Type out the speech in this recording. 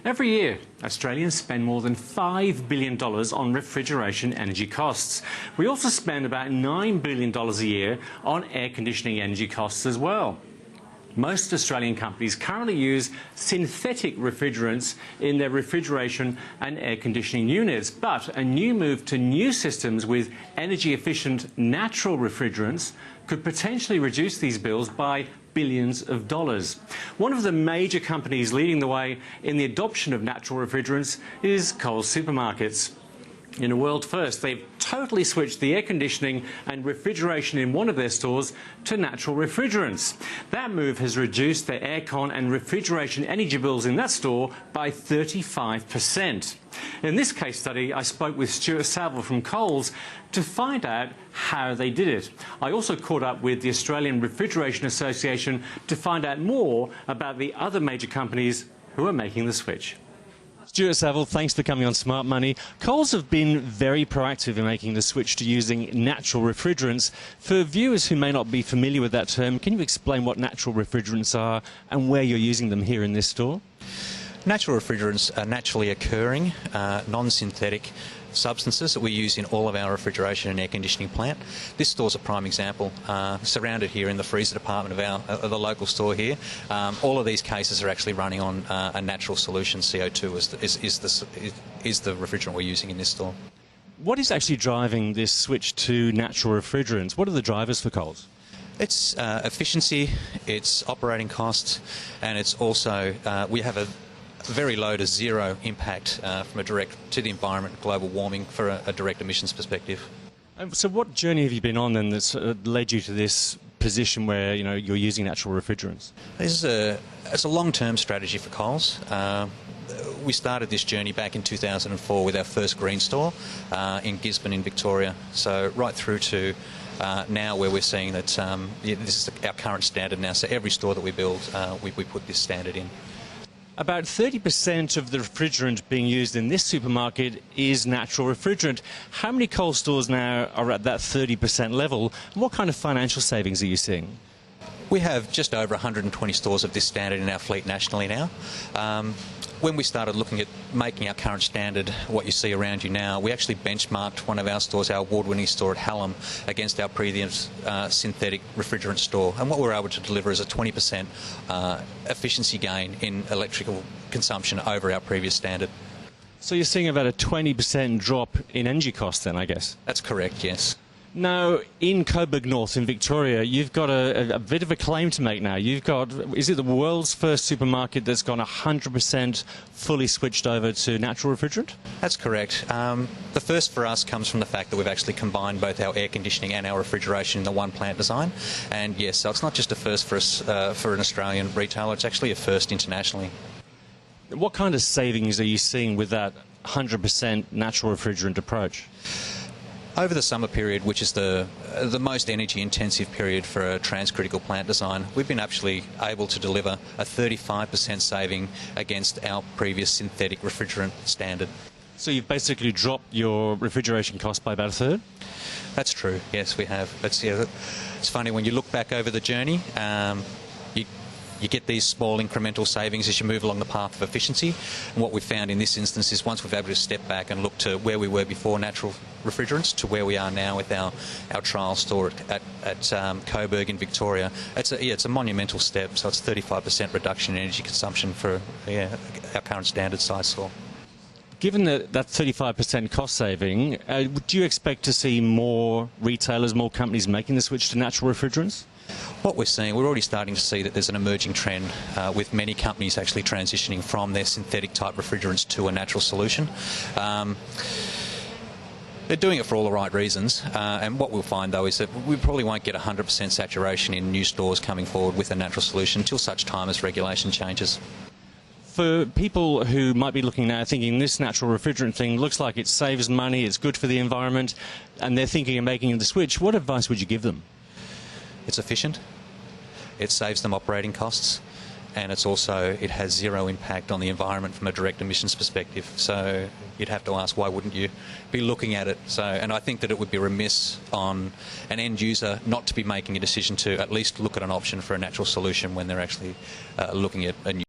Every year, Australians spend more than $5 billion on refrigeration energy costs. We also spend about $9 billion a year on air conditioning energy costs as well. Most Australian companies currently use synthetic refrigerants in their refrigeration and air conditioning units, but a new move to new systems with energy-efficient natural refrigerants could potentially reduce these bills by billions of dollars. One of the major companies leading the way in the adoption of natural refrigerants is Coles Supermarkets. In a world first, they've totally switched the air conditioning and refrigeration in one of their stores to natural refrigerants. That move has reduced their aircon and refrigeration energy bills in that store by 35%. In this case study, I spoke with Stuart Saville from Coles to find out how they did it. I also caught up with the Australian Refrigeration Association to find out more about the other major companies who are making the switch. Stuart Saville, thanks for coming on Smart Money. Coles have been very proactive in making the switch to using natural refrigerants. For viewers who may not be familiar with that term, can you explain what natural refrigerants are and where you're using them here in this store? Natural refrigerants are naturally occurring, non-synthetic substances that we use in all of our refrigeration and air conditioning plant. This store's a prime example, surrounded here in the freezer department of the local store here. All of these cases are actually running on a natural solution. CO2 is the refrigerant we're using in this store. What is actually driving this switch to natural refrigerants? What are the drivers for Coles? It's efficiency, it's operating costs, and it's also, we have a very low to zero impact from a direct to the environment, global warming, for a direct emissions perspective. So what journey have you been on then that's led you to this position where you're using natural refrigerants? It's a long-term strategy for Coles. We started this journey back in 2004 with our first green store in Gisborne in Victoria. So right through to now, where we're seeing that this is our current standard now. So every store that we build, we put this standard in. About 30% of the refrigerant being used in this supermarket is natural refrigerant. How many Coles stores now are at that 30% level? What kind of financial savings are you seeing? We have just over 120 stores of this standard in our fleet nationally now. When we started looking at making our current standard what you see around you now, we actually benchmarked one of our stores, our award-winning store at Hallam, against our previous synthetic refrigerant store. And what we were able to deliver is a 20% efficiency gain in electrical consumption over our previous standard. So you're seeing about a 20% drop in energy costs then, I guess? That's correct, yes. Now, in Coburg North in Victoria, you've got a bit of a claim to make now. You've got, is it the world's first supermarket that's gone 100% fully switched over to natural refrigerant? That's correct. The first for us comes from the fact that we've actually combined both our air conditioning and our refrigeration in the one plant design. And yes, so it's not just a first for us, for an Australian retailer, it's actually a first internationally. What kind of savings are you seeing with that 100% natural refrigerant approach? Over the summer period, which is the most energy-intensive period for a transcritical plant design, we've been actually able to deliver a 35% saving against our previous synthetic refrigerant standard. So you've basically dropped your refrigeration cost by about a third? That's true, yes, we have. It's funny, when you look back over the journey, you get these small incremental savings as you move along the path of efficiency. And what we've found in this instance is once we've been able to step back and look to where we were before natural refrigerants to where we are now with our trial store at Coburg in Victoria, it's a monumental step. So it's 35% reduction in energy consumption for our current standard size store. Given that 35% cost saving, do you expect to see more retailers, more companies making the switch to natural refrigerants? What we're seeing, we're already starting to see that there's an emerging trend with many companies actually transitioning from their synthetic type refrigerants to a natural solution. They're doing it for all the right reasons, and what we'll find though is that we probably won't get 100% saturation in new stores coming forward with a natural solution until such time as regulation changes. For people who might be looking now thinking this natural refrigerant thing looks like it saves money, it's good for the environment, and they're thinking of making the switch, what advice would you give them? It's efficient, it saves them operating costs, and it has zero impact on the environment from a direct emissions perspective. So you'd have to ask, why wouldn't you be looking at it? And I think that it would be remiss on an end user not to be making a decision to at least look at an option for a natural solution when they're actually looking at a new